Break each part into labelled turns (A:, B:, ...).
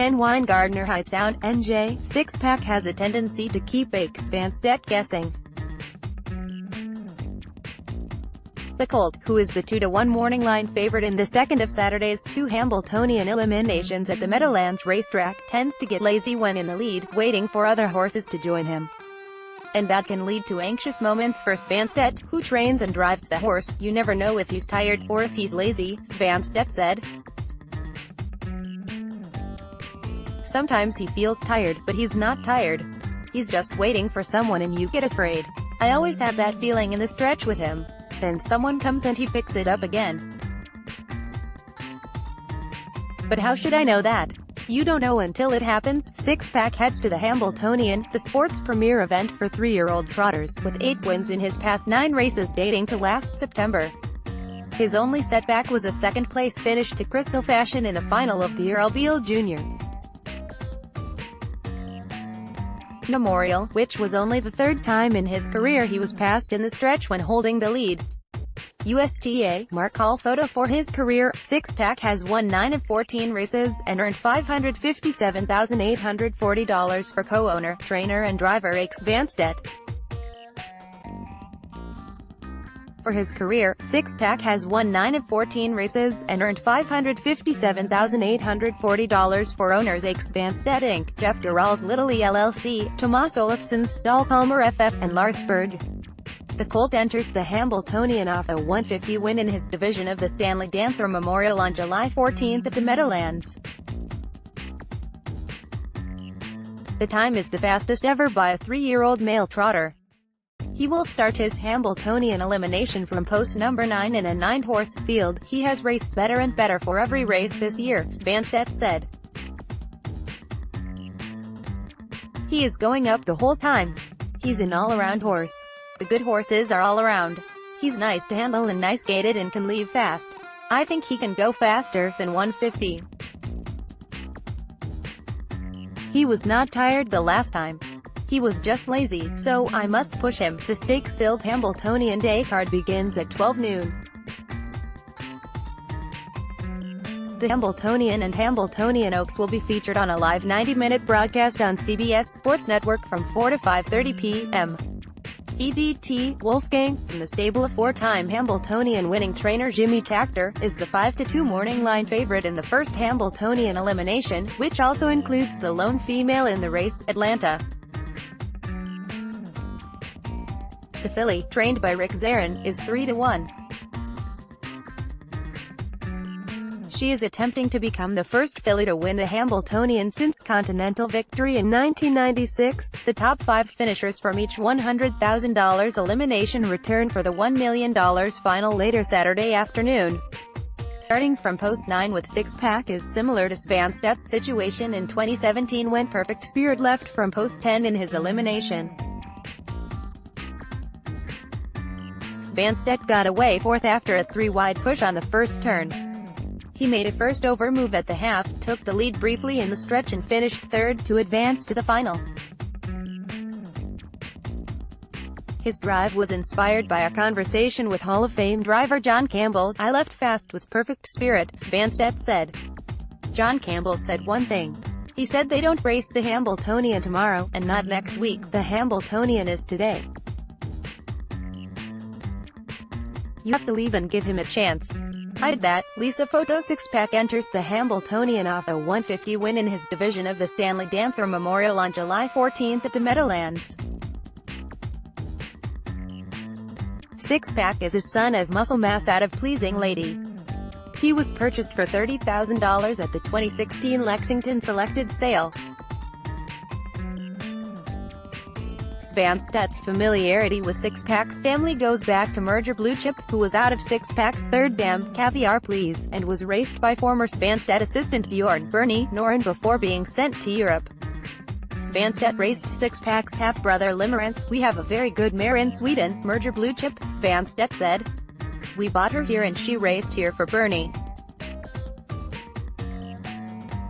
A: 10 WeingartnerHightstown, NJ. Six-pack has a tendency to keep Ake Svanstedt guessing. The colt, who is the 2-to-1 morning line favorite in the second of Saturday's two Hambletonian eliminations at the Meadowlands Racetrack, tends to get lazy when in the lead, waiting for other horses to join him. And that can lead to anxious moments for Svanstedt, who trains and drives the horse. "You never know if he's tired, or if he's lazy," Svanstedt said. "Sometimes he feels tired, but he's not tired. He's just waiting for someone and you get afraid. I always have that feeling in the stretch with him. Then someone comes and he picks it up again. But how should I know that? You don't know until it happens." Six-pack heads to the Hambletonian, the sport's premier event for 3-year-old trotters, with 8 wins in his past 9 races dating to last September. His only setback was a second-place finish to crystal fashion in the final of the Earl Beal Jr. Memorial, which was only the 3rd time in his career he was passed in the stretch when holding the lead. USTA Mark Hall photo for his career. Six-pack has won 9 of 14 races, and earned $557,840 for co-owner, trainer and driver Ake Svanstedt. For his career, Six-pack has won 9 of 14 races, and earned $557,840 for owners Ake Svanstedt Inc., Jeff Durall's Little E LLC, Tomas Olofsson's Stall Palmer FF, and Lars Berg. The colt enters the Hambletonian off a 150 win in his division of the Stanley Dancer Memorial on July 14 at the Meadowlands. The time is the fastest ever by a 3-year-old male trotter. He will start his Hambletonian elimination from post number 9 in a 9-horse field. "He has raced better and better for every race this year," Svanstedt said. "He is going up the whole time. He's an all-around horse. The good horses are all around. He's nice to handle and nice gaited and can leave fast. I think he can go faster than 150. He was not tired the last time. He was just lazy, so I must push him." The stakes-filled Hambletonian Day card begins at 12 noon. The Hambletonian and Hambletonian Oaks will be featured on a live 90-minute broadcast on CBS Sports Network from 4 to 5:30 p.m. EDT. Wolfgang, from the stable of 4-time Hambletonian winning trainer Jimmy Takter, is the 5-to-2 morning line favorite in the first Hambletonian elimination, which also includes the lone female in the race, Atlanta. The filly, trained by Rick Zarin, is 3-to-1. She is attempting to become the first filly to win the Hambletonian since Continental victory in 1996. The top 5 finishers from each $100,000 elimination return for the $1 million final later Saturday afternoon. Starting from post 9 with Six-pack is similar to Svanstedt's situation in 2017 when Perfect Spirit left from post 10 in his elimination. Svanstedt got away 4th after a 3-wide push on the first turn. He made a first over move at the half, took the lead briefly in the stretch and finished 3rd to advance to the final. His drive was inspired by a conversation with Hall of Fame driver John Campbell. "I left fast with Perfect Spirit," Svanstedt said. John Campbell said one thing. He said they don't race the Hambletonian tomorrow, and not next week. The Hambletonian is today. You have to leave and give him a chance. I did that." Lisa photo. Six-pack enters the Hambletonian off a 150 win in his division of the Stanley Dancer Memorial on July 14 at the Meadowlands. Six-pack is a son of muscle mass out of Pleasing Lady. He was purchased for $30,000 at the 2016 Lexington selected sale. Svanstedt's familiarity with Six-pack's family goes back to Merger Blue Chip, who was out of Six-pack's 3rd dam, Caviar Please, and was raced by former Svanstedt assistant Bjorn "Bernie" Noren before being sent to Europe. Svanstedt raced Six-pack's half-brother Limerence. "We have a very good mare in Sweden, Merger Blue Chip," Svanstedt said. "We bought her here and she raced here for Bernie.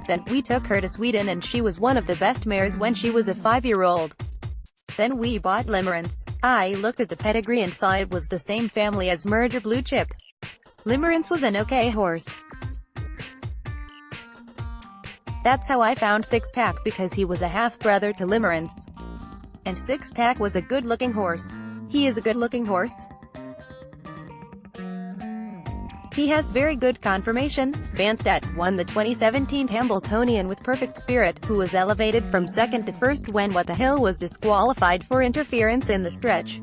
A: Then, we took her to Sweden and she was one of the best mares when she was a 5-year-old. Then we bought Limerence. I looked at the pedigree and saw it was the same family as Merger Blue Chip. Limerence was an okay horse. That's how I found Six Pack, because he was a half-brother to Limerence. And Six Pack was a good-looking horse. He is a good-looking horse. He has very good conformation. Svanstedt won the 2017 Hambletonian with Perfect Spirit, who was elevated from second to first when What the Hill was disqualified for interference in the stretch.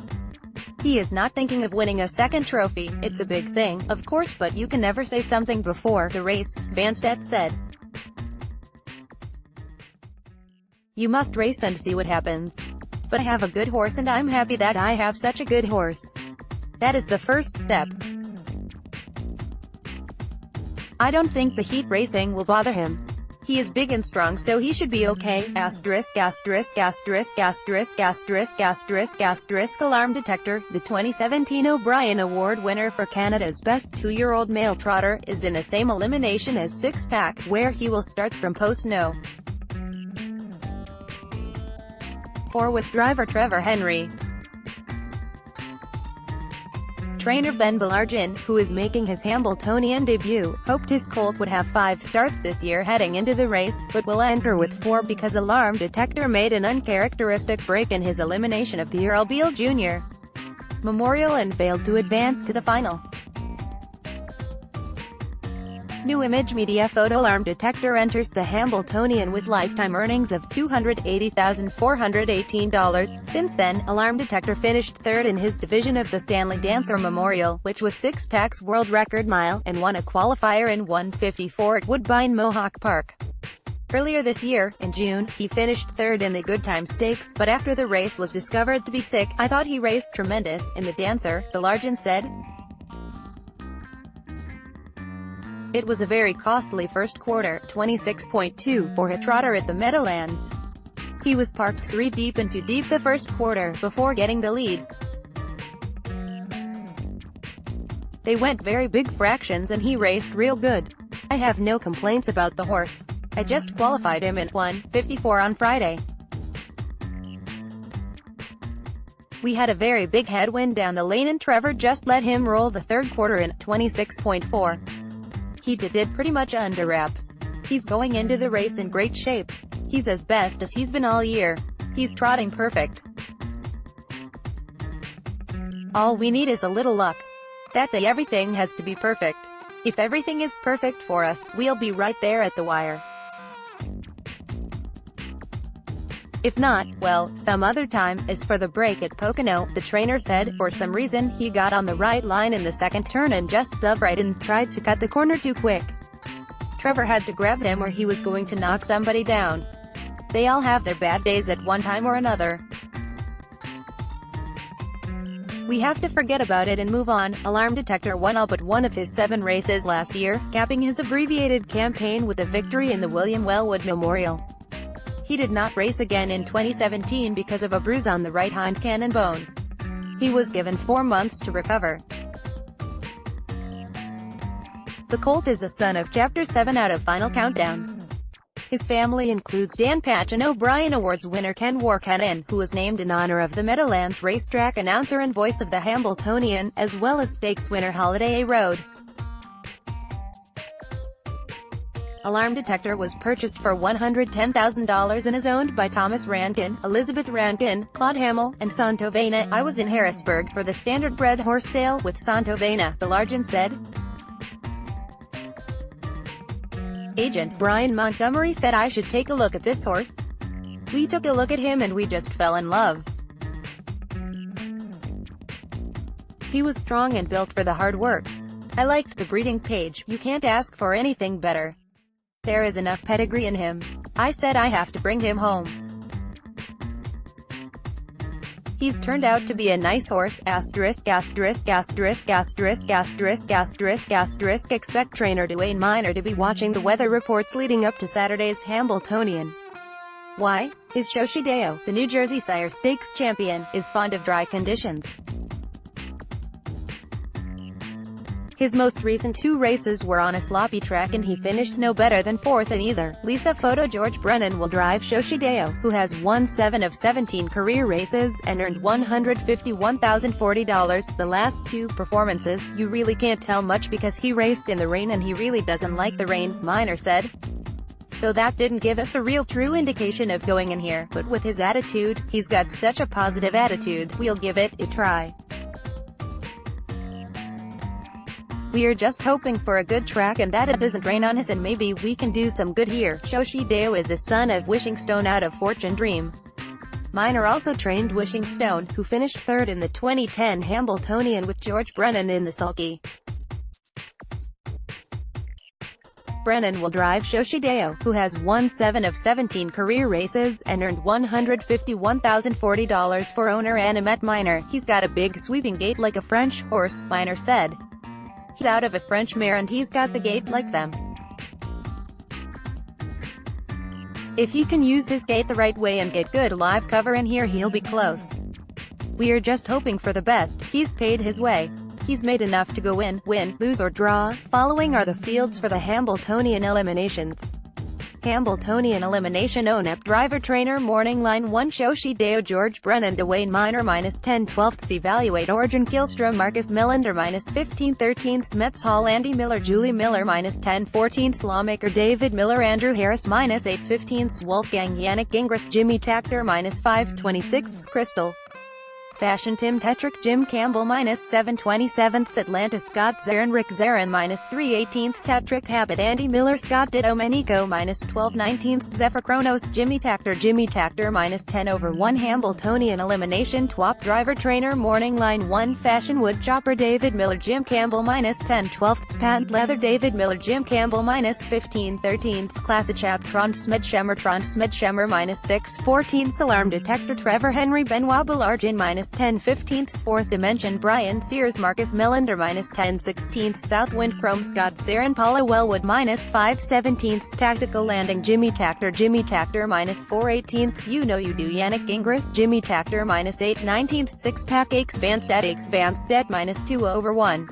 A: He is not thinking of winning a second trophy. It's a big thing, of course, but you can never say something before the race, Svanstedt said. You must race and see what happens. But I have a good horse and I'm happy that I have such a good horse. That is the first step. I don't think the heat racing will bother him. He is big and strong, so he should be okay. Alarm detector. The 2017 O'Brien Award winner for Canada's Best 2-Year-Old Male Trotter is in the same elimination as Six Pack, where he will start from post no. 4 with driver Trevor Henry. Trainer Ben Ballargin, who is making his Hambletonian debut, hoped his colt would have 5 starts this year heading into the race, but will enter with 4 because Alarm Detector made an uncharacteristic break in his elimination of the Earl Beal Jr. Memorial and failed to advance to the final. New Image Media Photo. Alarm Detector enters the Hambletonian with lifetime earnings of $280,418. Since then, Alarm Detector finished third in his division of the Stanley Dancer Memorial, which was Six Pack's world record mile, and won a qualifier in 1:54 at Woodbine Mohawk Park. Earlier this year, in June, he finished third in the Good Time Stakes, but after the race was discovered to be sick, I thought he raced tremendous in the Dancer, Ballargin said. It was a very costly first quarter, 26.2 for a trotter at the Meadowlands. He was parked 3 deep and 2 deep the first quarter, before getting the lead. They went very big fractions and he raced real good. I have no complaints about the horse. I just qualified him at 1:54 on Friday. We had a very big headwind down the lane and Trevor just let him roll the third quarter in 26.4. He did pretty much under wraps. He's going into the race in great shape. He's as best as he's been all year. He's trotting perfect. All we need is a little luck. That day everything has to be perfect. If everything is perfect for us, we'll be right there at the wire. If not, well, some other time. As for the break at Pocono, the trainer said, for some reason, he got on the right line in the second turn and just dove right and tried to cut the corner too quick. Trevor had to grab him or he was going to knock somebody down. They all have their bad days at one time or another. We have to forget about it and move on. Alarm Detector won all but one of his 7 races last year, capping his abbreviated campaign with a victory in the William Wellwood Memorial. He did not race again in 2017 because of a bruise on the right hind cannon bone. He was given 4 months to recover. The colt is a son of Chapter 7 out of Final Countdown. His family includes Dan Patch and O'Brien Awards winner Ken Warkanen, who was named in honor of the Meadowlands Racetrack announcer and voice of the Hambletonian, as well as stakes winner Holiday A. Road. Alarm Detector was purchased for $110,000 and is owned by Thomas Rankin, Elizabeth Rankin, Claude Hamill, and Santo Vena. I was in Harrisburg for the standardbred horse sale with Santo Vena, Ballargin said. Agent Brian Montgomery said I should take a look at this horse. We took a look at him and we just fell in love. He was strong and built for the hard work. I liked the breeding page. You can't ask for anything better. There is enough pedigree in him. I said I have to bring him home. He's turned out to be a nice horse. Expect trainer Dwayne Miner to be watching the weather reports leading up to Saturday's Hambletonian. Why? His Shoshi Deo, the New Jersey Sire Stakes champion, is fond of dry conditions. His most recent 2 races were on a sloppy track and he finished no better than 4th in either. Lisa Photo. George Brennan will drive Shoshi Deo, who has won 7 of 17 career races, and earned $151,040. The last 2 performances, you really can't tell much because he raced in the rain and he really doesn't like the rain, Miner said. so that didn't give us a real true indication of going in here, but with his attitude, he's got such a positive attitude, we'll give it a try. We're just hoping for a good track and that it doesn't rain on us and maybe we can do some good here. Shoshi Deo is a son of Wishing Stone out of Fortune Dream. Minor also trained Wishing Stone, who finished third in the 2010 Hambletonian with George Brennan in the sulky. Brennan will drive Shoshi Deo, who has won 7 of 17 career races, and earned $151,040 for owner Animet Minor. He's got a big sweeping gait like a French horse, Minor said. He's out of a French mare and he's got the gait like them. If he can use his gait the right way and get good live cover in here, he'll be close. We're just hoping for the best. He's paid his way. He's made enough to go win, lose or draw. Following are the fields for the Hambletonian eliminations. Hambletonian elimination ONEP driver trainer morning line 1 Shoshi Deo George Brennan Dwayne Minor -10 12ths evaluate Origin Kielstrom Marcus Melander -15 13ths Metz Hall Andy Miller Julie Miller -10 14ths Lawmaker David Miller Andrew Harris -8 15ths Wolfgang Yannick Gingras Jimmy Takter -5 26ths Crystal Fashion Tim Tetrick Jim Campbell -7 27ths Atlanta Scott Zarin Rick Zarin -3 18ths Hat-Trick Habit Andy Miller Scott Ditto Manico -12 19ths Zephyr Kronos Jimmy Takter -10 over 1 Hambletonian elimination TWAP driver trainer morning line 1 Fashion Wood Chopper David Miller Jim Campbell -10 12ths Patent Leather David Miller Jim Campbell -15 13ths Classichap Trond Smedshemmer -6 14ths Alarm Detector Trevor Henry Benoit Bellargin -10 15ths 4th Dimension Brian Sears Marcus Melander -10 16th Southwind Chrome Scott Zarin Paula Wellwood -5 17ths Tactical Landing Jimmy Takter -4 18ths You Know You Do Yannick Gingras Jimmy Takter -8 19th 6-pack Ake Svanstedt -2 over 1